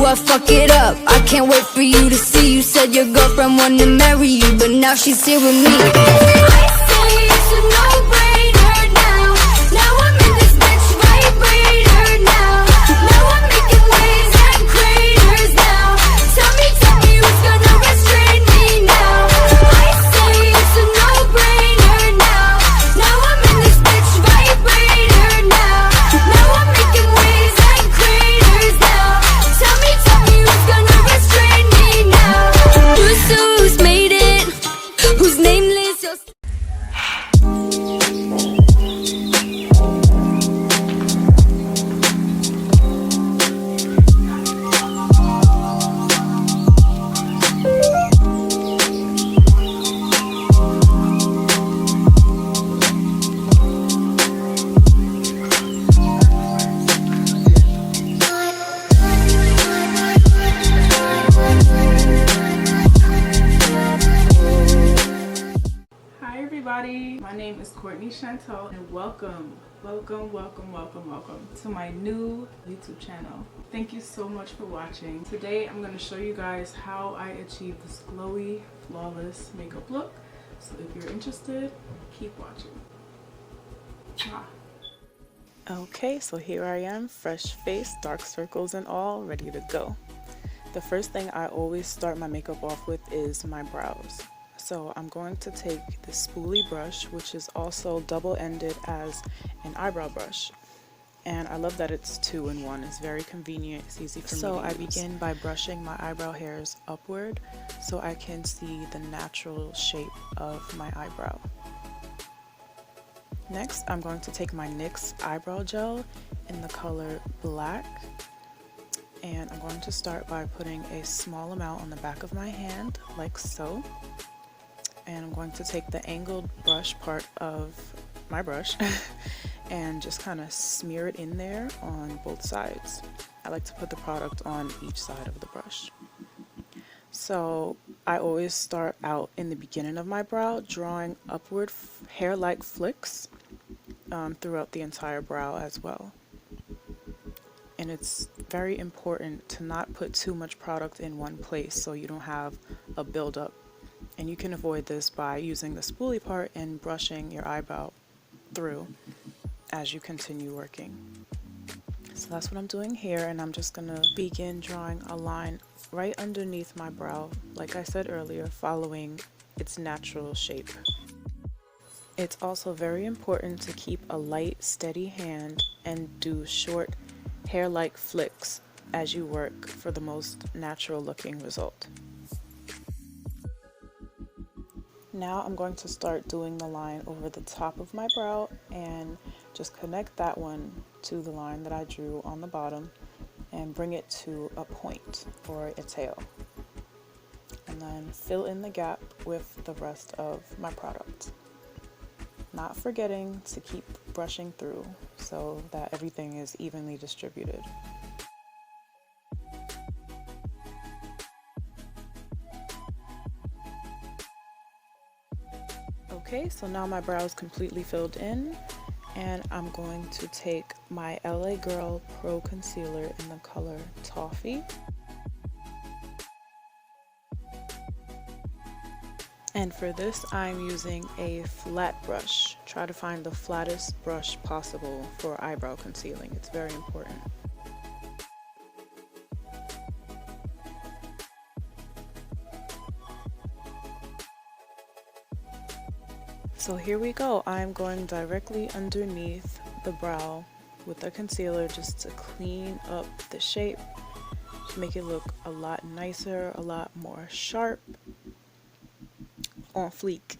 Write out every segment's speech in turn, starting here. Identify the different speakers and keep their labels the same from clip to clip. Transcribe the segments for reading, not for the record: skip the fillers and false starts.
Speaker 1: do I fuck it up? I can't wait for you to see. You said your girlfriend wanted to marry you, but now she's here with me. I say it's a no-brainer now. Now I'm in this bitch vibrator now. Now I'm making waves and craters now. Tell me who's gonna restrain me now. I say it's a no-brainer now. Now I'm in this bitch vibrator now. Now I'm making waves and craters now. Tell me who's gonna restrain me now. Who's made it? Who's nameless?
Speaker 2: My name is Courtney Chantell and welcome to my new YouTube channel. Thank you so much for watching. Today I'm going to show you guys how I achieve this glowy, flawless makeup look. So if you're interested, keep watching. Okay, so here I am, fresh face, dark circles and all, ready to go. The first thing I always start my makeup off with is my brows. So I'm going to take the spoolie brush, which is also double-ended as an eyebrow brush. And I love that it's 2-in-1. It's very convenient. It's easy for me to use. So I begin by brushing my eyebrow hairs upward so I can see the natural shape of my eyebrow. Next, I'm going to take my NYX Eyebrow Gel in the color Black. And I'm going to start by putting a small amount on the back of my hand, like so. And I'm going to take the angled brush part of my brush and just kind of smear it in there on both sides. I like to put the product on each side of the brush. So I always start out in the beginning of my brow, drawing upward hair-like flicks throughout the entire brow as well. And it's very important to not put too much product in one place so you don't have a buildup. And you can avoid this by using the spoolie part and brushing your eyebrow through as you continue working. So that's what I'm doing here, and I'm just gonna begin drawing a line right underneath my brow, like I said earlier, following its natural shape. It's also very important to keep a light, steady hand and do short hair-like flicks as you work for the most natural looking result. Now I'm going to start doing the line over the top of my brow and just connect that one to the line that I drew on the bottom and bring it to a point or a tail. And then fill in the gap with the rest of my product. Not forgetting to keep brushing through so that everything is evenly distributed. Okay, so now my brow is completely filled in, and I'm going to take my LA Girl Pro Concealer in the color Toffee. And for this, I'm using a flat brush. Try to find the flattest brush possible for eyebrow concealing. It's very important. So here we go. I'm going directly underneath the brow with the concealer just to clean up the shape, to make it look a lot nicer, a lot more sharp, on fleek,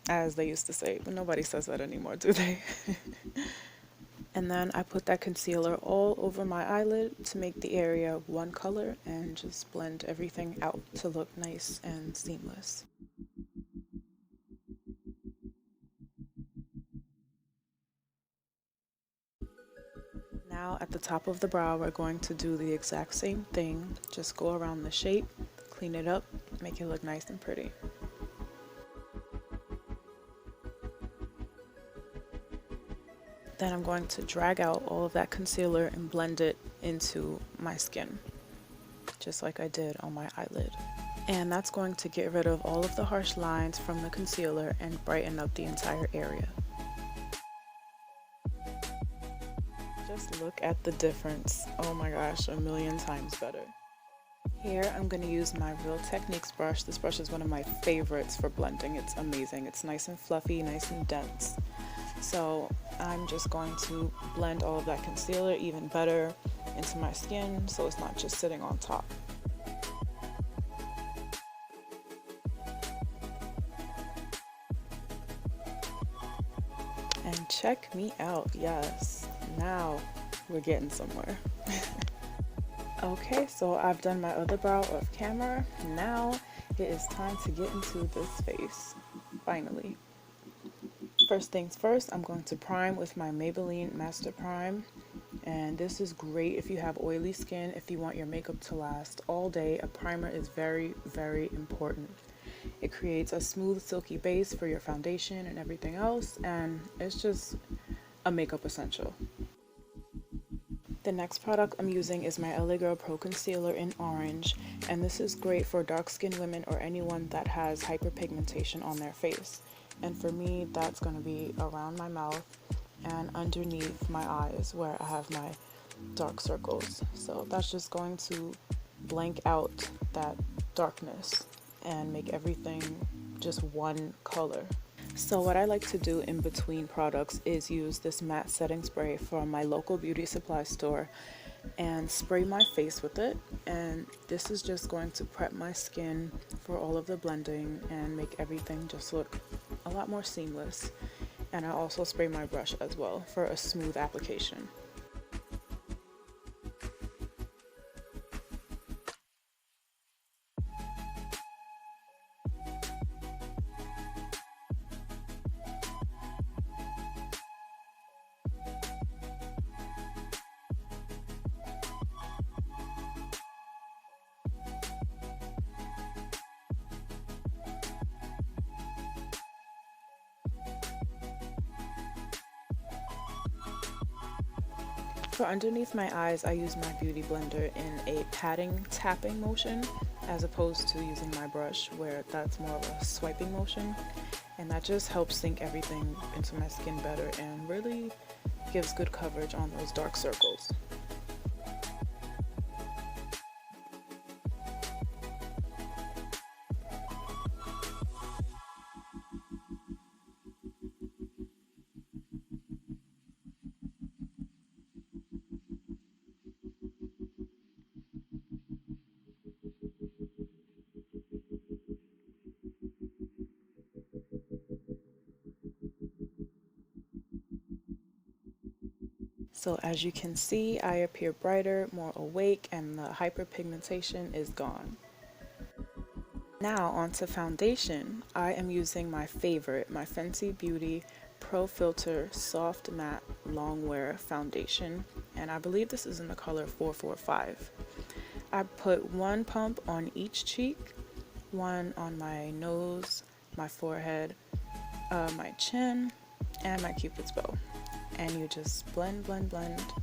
Speaker 2: as they used to say, but nobody says that anymore, do they? And then I put that concealer all over my eyelid to make the area one color and just blend everything out to look nice and seamless. Now at the top of the brow, we're going to do the exact same thing. Just go around the shape, clean it up, make it look nice and pretty. Then I'm going to drag out all of that concealer and blend it into my skin. just like I did on my eyelid. And that's going to get rid of all of the harsh lines from the concealer and brighten up the entire area. Just look at the difference. Oh my gosh, a million times better. Here I'm going to use my Real Techniques brush. This brush is one of my favorites for blending. It's amazing. It's nice and fluffy, nice and dense. So I'm just going to blend all of that concealer even better into my skin so it's not just sitting on top. And check me out, yes, now we're getting somewhere. Okay, so I've done my other brow off camera. Now it is time to get into this face, finally. First things first, I'm going to prime with my Maybelline Master Prime. And this is great if you have oily skin, if you want your makeup to last all day. A primer is very, very important. It creates a smooth, silky base for your foundation and everything else, and it's just a makeup essential. The next product I'm using is my LA Girl Pro Concealer in Orange, and this is great for dark-skinned women or anyone that has hyperpigmentation on their face. And for me, that's going to be around my mouth and underneath my eyes where I have my dark circles. So that's just going to blank out that darkness and make everything just one color. So what I like to do in between products is use this matte setting spray from my local beauty supply store and spray my face with it. And this is just going to prep my skin for all of the blending and make everything just look a lot more seamless. And I also spray my brush as well for a smooth application. For underneath my eyes, I use my beauty blender in a patting tapping motion as opposed to using my brush where that's more of a swiping motion, and that just helps sink everything into my skin better and really gives good coverage on those dark circles. So as you can see, I appear brighter, more awake, and the hyperpigmentation is gone. Now onto foundation. I am using my favorite, my Fenty Beauty Pro Filt'r Soft Matte Longwear Foundation, and I believe this is in the color 445. I put one pump on each cheek, one on my nose, my forehead, my chin, and my cupid's bow. And you just blend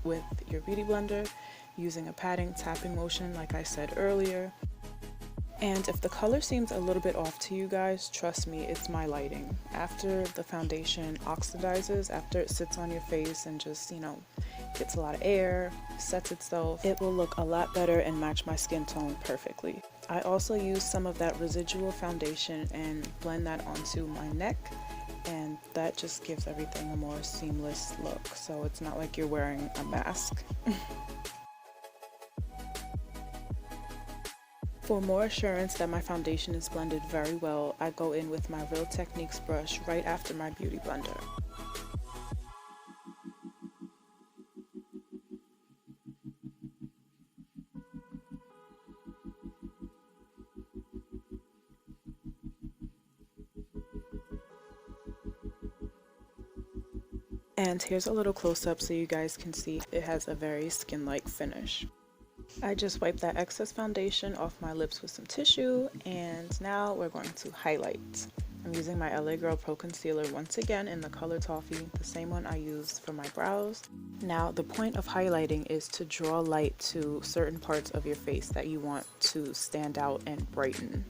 Speaker 2: with your beauty blender using a patting tapping motion like I said earlier. And if the color seems a little bit off to you guys, trust me, it's my lighting. After the foundation oxidizes, after it sits on your face and just, you know, gets a lot of air, sets itself, it will look a lot better and match my skin tone perfectly. I also use some of that residual foundation and blend that onto my neck, and that just gives everything a more seamless look, so it's not like you're wearing a mask. For more assurance that my foundation is blended very well, I go in with my Real Techniques brush right after my beauty blender. And here's a little close-up so you guys can see it has a very skin-like finish. I just wiped that excess foundation off my lips with some tissue, and now we're going to highlight. I'm using my LA Girl Pro Concealer once again in the color Toffee, the same one I used for my brows. Now, the point of highlighting is to draw light to certain parts of your face that you want to stand out and brighten.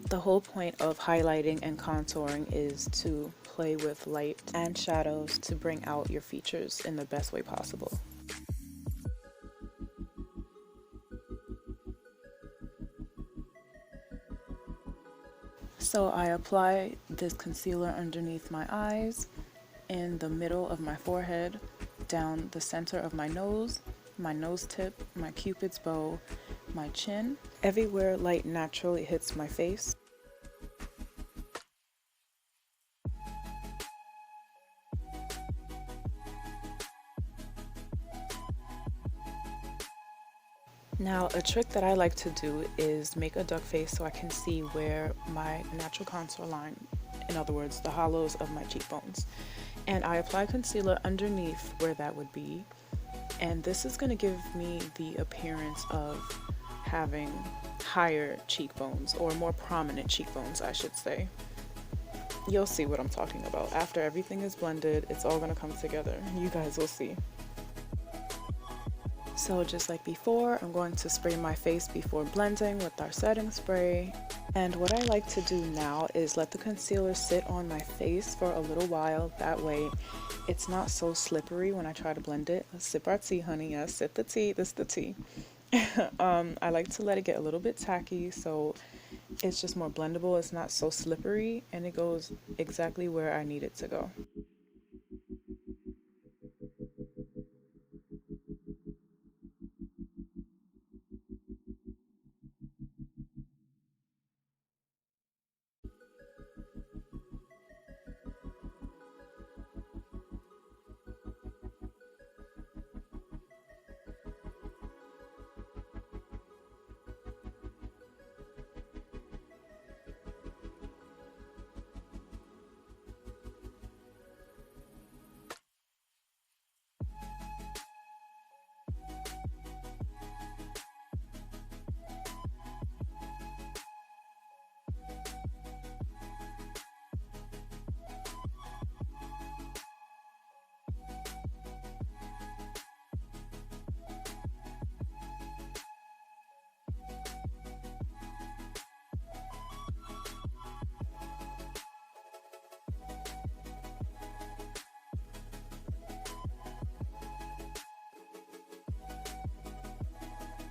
Speaker 2: The whole point of highlighting and contouring is to play with light and shadows to bring out your features in the best way possible. So I apply this concealer underneath my eyes, in the middle of my forehead, down the center of my nose tip, my cupid's bow, my chin, everywhere light naturally hits my face. Now, a trick that I like to do is make a duck face so I can see where my natural contour line, in other words, the hollows of my cheekbones. And I apply concealer underneath where that would be. And this is going to give me the appearance of having higher cheekbones, or more prominent cheekbones, I should say. You'll see what I'm talking about. After everything is blended, it's all going to come together. You guys will see. So just like before, I'm going to spray my face before blending with our setting spray. And what I like to do now is let the concealer sit on my face for a little while. That way it's not so slippery when I try to blend it. Let's sip our tea, honey. Yes, sip the tea. This is the tea. I like to let it get a little bit tacky so it's just more blendable. It's not so slippery and it goes exactly where I need it to go.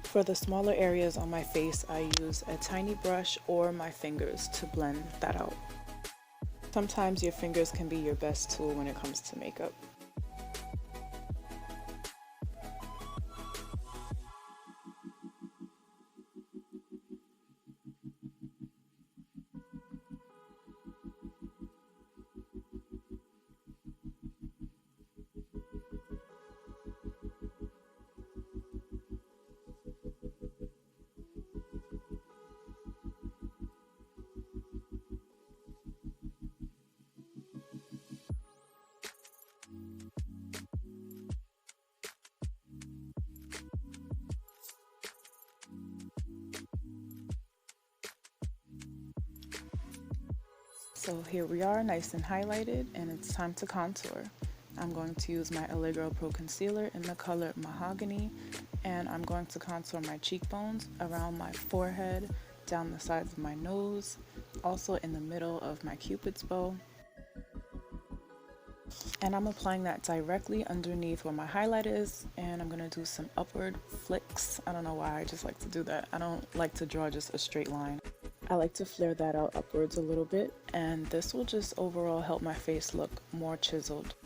Speaker 2: For the smaller areas on my face, I use a tiny brush or my fingers to blend that out. Sometimes your fingers can be your best tool when it comes to makeup. So here we are, nice and highlighted, and it's time to contour. I'm going to use my LA Girl Pro Concealer in the color Mahogany, and I'm going to contour my cheekbones, around my forehead, down the sides of my nose, also in the middle of my cupid's bow. And I'm applying that directly underneath where my highlight is, and I'm going to do some upward flicks. I don't know why, I just like to do that. I don't like to draw just a straight line. I like to flare that out upwards a little bit, and this will just overall help my face look more chiseled.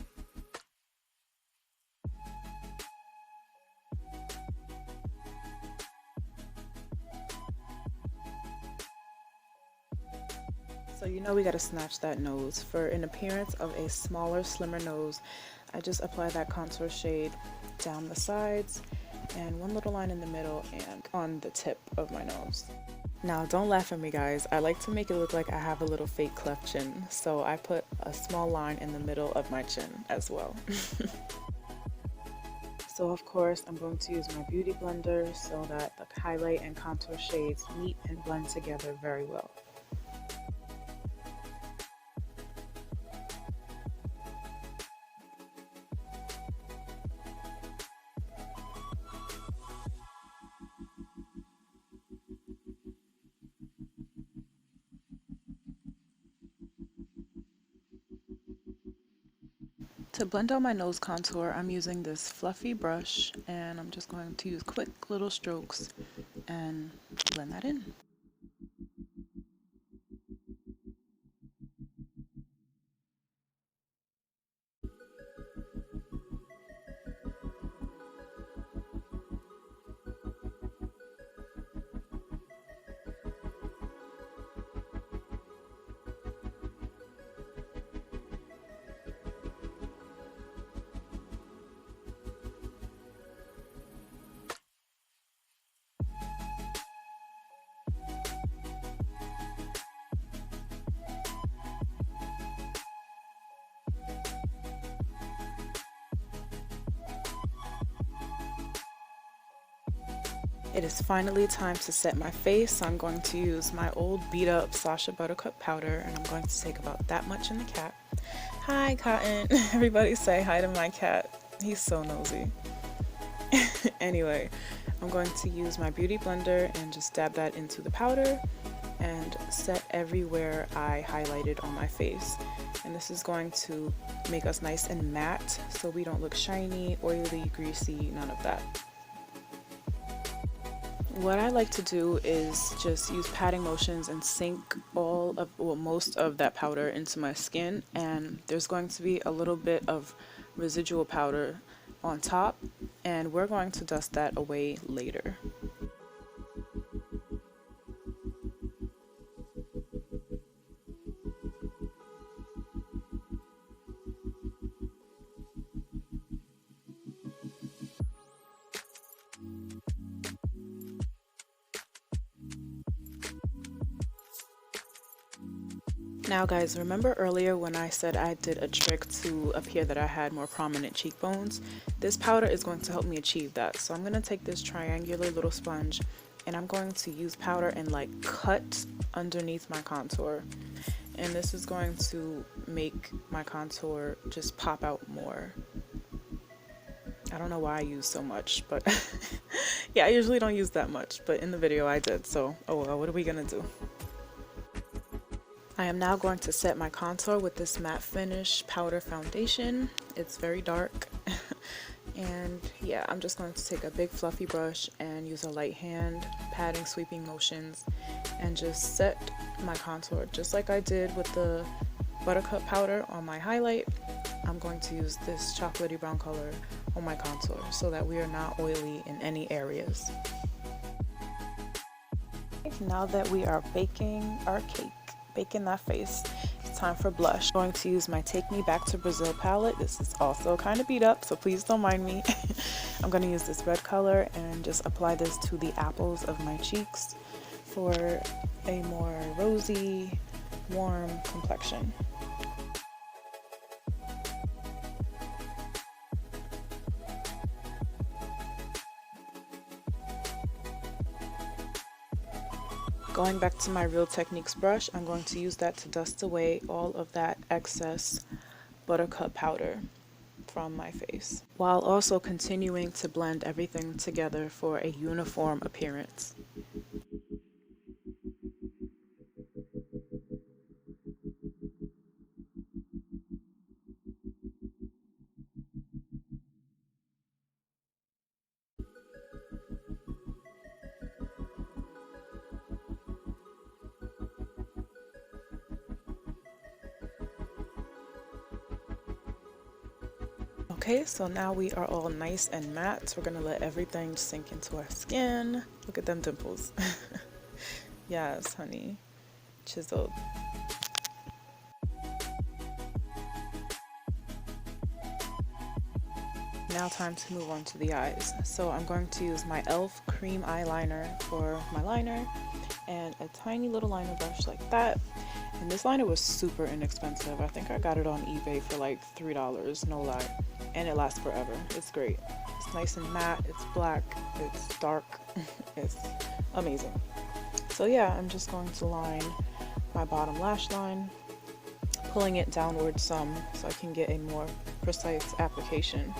Speaker 2: So you know we gotta snatch that nose. For an appearance of a smaller, slimmer nose, I just apply that contour shade down the sides and one little line in the middle and on the tip of my nose. Now don't laugh at me guys, I like to make it look like I have a little fake cleft chin, so I put a small line in the middle of my chin as well. So of course I'm going to use my beauty blender so that the highlight and contour shades meet and blend together very well. To blend out my nose contour, I'm using this fluffy brush, and I'm just going to use quick little strokes and blend that in. It is finally time to set my face, so I'm going to use my old beat up Sacha Buttercup powder, and I'm going to take about that much in the cap. Hi, Cotton. Everybody say hi to my cat. He's so nosy. Anyway, I'm going to use my beauty blender and just dab that into the powder and set everywhere I highlighted on my face. And this is going to make us nice and matte so we don't look shiny, oily, greasy, none of that. What I like to do is just use patting motions and sink most of that powder into my skin, and there's going to be a little bit of residual powder on top, and we're going to dust that away later. Now guys, remember earlier when I said I did a trick to appear that I had more prominent cheekbones? This powder is going to help me achieve that. So I'm going to take this triangular little sponge and I'm going to use powder and like cut underneath my contour. And this is going to make my contour just pop out more. I don't know why I use so much, but yeah, I usually don't use that much, but in the video I did. So, oh well, what are we going to do? I am now going to set my contour with this matte finish powder foundation. It's very dark. And yeah, I'm just going to take a big fluffy brush and use a light hand, patting, sweeping motions, and just set my contour just like I did with the Buttercup powder on my highlight. I'm going to use this chocolatey brown color on my contour so that we are not oily in any areas. Now that we are baking our cake, baking that face, it's time for blush. I'm going to use my Take Me Back to Brazil palette. This is also kind of beat up, so please don't mind me. I'm going to use this red color and just apply this to the apples of my cheeks for a more rosy, warm complexion. Going back to my Real Techniques brush, I'm going to use that to dust away all of that excess Buttercup powder from my face, while also continuing to blend everything together for a uniform appearance. Okay, so now we are all nice and matte. We're gonna let everything sink into our skin. Look at them dimples. Yes, honey. Chiseled. Now time to move on to the eyes. So I'm going to use my E.L.F. cream eyeliner for my liner and a tiny little liner brush like that. And this liner was super inexpensive. I think I got it on eBay for like $3, no lie. And it lasts forever. It's great. It's nice and matte, it's black, it's dark, it's amazing. So yeah, I'm just going to line my bottom lash line, pulling it downward some so I can get a more precise application.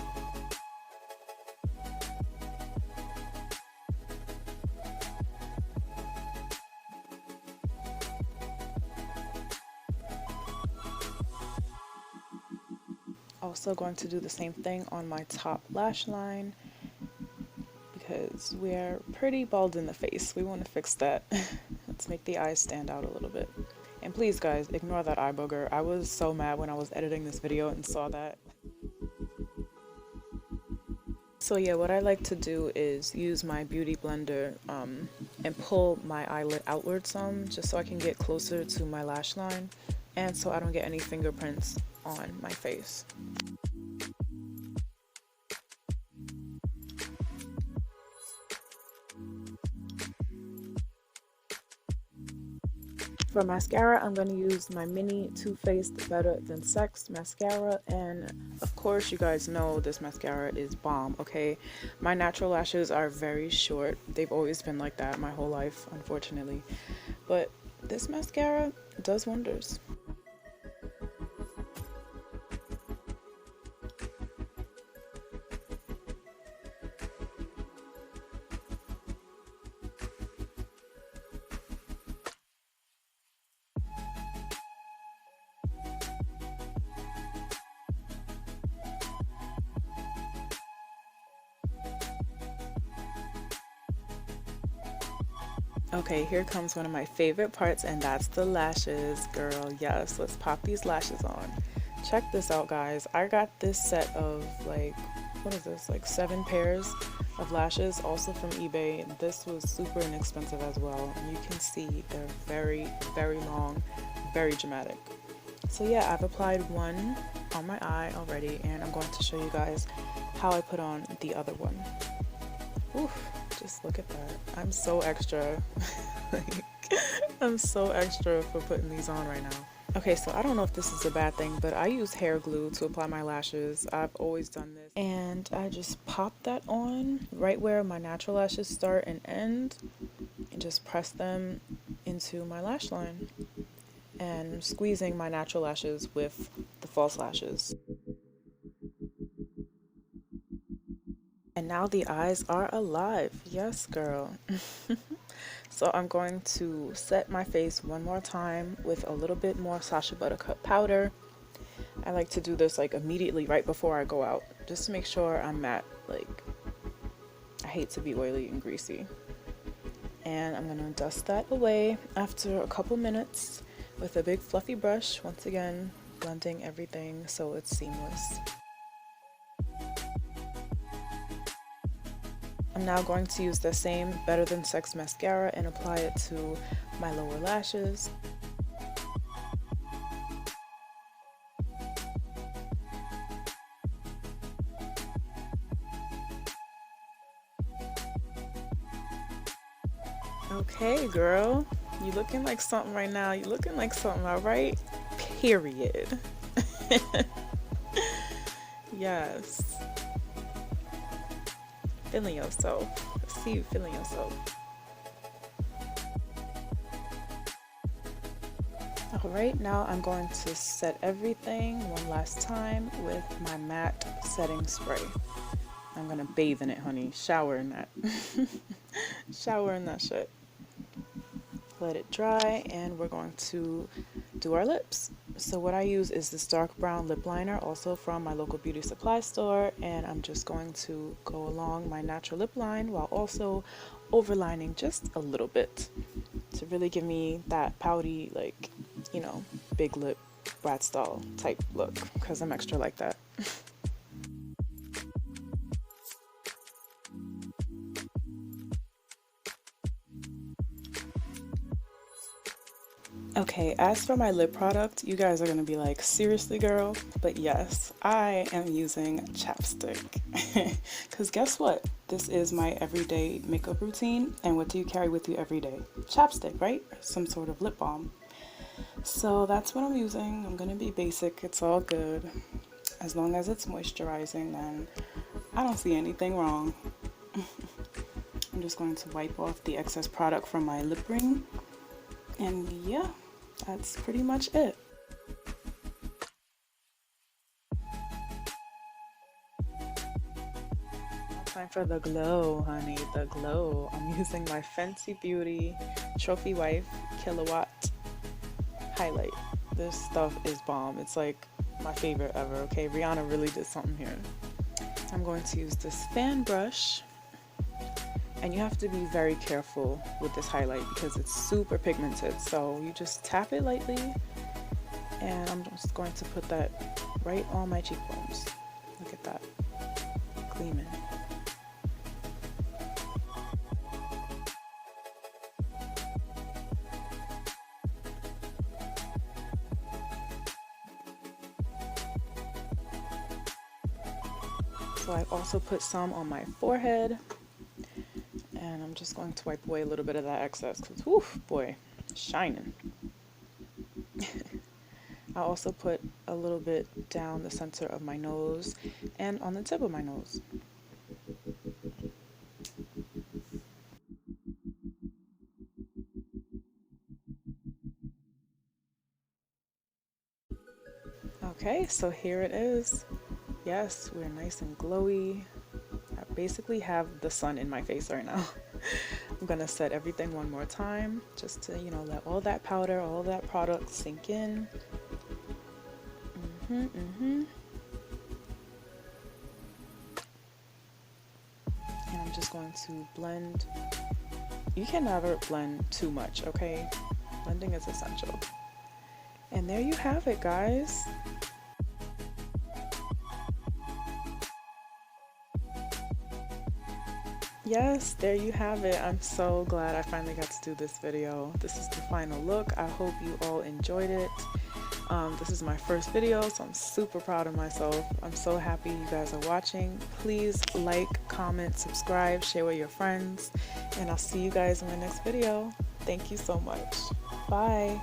Speaker 2: Also going to do the same thing on my top lash line because we're pretty bald in the face. We want to fix that. Let's make the eyes stand out a little bit. And please guys, ignore that eye booger. I was so mad when I was editing this video and saw that. So yeah, what I like to do is use my beauty blender and pull my eyelid outward some, just so I can get closer to my lash line and so I don't get any fingerprints on my face. For mascara, I'm going to use my mini Too Faced Better Than Sex mascara, and of course you guys know this mascara is bomb, okay? My natural lashes are very short. They've always been like that my whole life, unfortunately. But this mascara does wonders. Okay, here comes one of my favorite parts, and that's the lashes, girl. Yes, let's pop these lashes on. Check this out, guys. I got this set of like, what is this, like 7 pairs of lashes, also from eBay. This was super inexpensive as well, and you can see they're very, very long, very dramatic. So yeah, I've applied one on my eye already, and I'm going to show you guys how I put on the other one. Oof. Just look at that. I'm so extra. Like, I'm so extra for putting these on right now. Okay, so I don't know if this is a bad thing, but I use hair glue to apply my lashes. I've always done this. And I just pop that on right where my natural lashes start and end, and just press them into my lash line. And squeezing my natural lashes with the false lashes. And now the eyes are alive. Yes, girl. So I'm going to set my face one more time with a little bit more Sacha Buttercup powder. I like to do this like immediately right before I go out, just to make sure I'm matte. Like, I hate to be oily and greasy. And I'm gonna dust that away after a couple minutes with a big fluffy brush. Once again, blending everything so it's seamless. I'm now going to use the same Better Than Sex mascara and apply it to my lower lashes. Okay, girl, you looking like something right now. You looking like something, all right? Period. Yes. Feeling yourself. I see you feeling yourself. Alright, now I'm going to set everything one last time with my matte setting spray. I'm gonna bathe in it, honey. Shower in that. Shower in that shit. Let it dry, and we're going to do our lips. So what I use is this dark brown lip liner, also from my local beauty supply store, and I'm just going to go along my natural lip line while also overlining just a little bit to really give me that pouty, like, you know, big lip Bratz doll type look, because I'm extra like that. Okay, as for my lip product, you guys are going to be like, seriously girl? But yes, I am using chapstick. Because guess what? This is my everyday makeup routine, and what do you carry with you every day? Chapstick, right? Some sort of lip balm. So that's what I'm using. I'm going to be basic, it's all good. As long as it's moisturizing, then I don't see anything wrong. I'm just going to wipe off the excess product from my lip ring. And yeah, that's pretty much it. Time for the glow, honey, the glow. I'm using my Fenty Beauty Trophy Wife Killawatt highlight. This stuff is bomb. It's like my favorite ever, okay? Rihanna really did something here. I'm going to use this fan brush, and you have to be very careful with this highlight because it's super pigmented. So you just tap it lightly, and I'm just going to put that right on my cheekbones. Look at that, gleaming. So I also put some on my forehead, and I'm just going to wipe away a little bit of that excess because, whew, boy, shining. I also put a little bit down the center of my nose and on the tip of my nose. Okay, so here it is. Yes, we're nice and glowy. I basically have the sun in my face right now. I'm gonna set everything one more time just to, you know, let all that powder, all that product sink in. And I'm just going to blend. You can never blend too much, okay? Blending is essential. And there you have it, guys. Yes, there you have it. I'm so glad I finally got to do this video. This is the final look. I hope you all enjoyed it. This is my first video, so I'm super proud of myself. I'm so happy you guys are watching. Please like, comment, subscribe, share with your friends, and I'll see you guys in my next video. Thank you so much. Bye.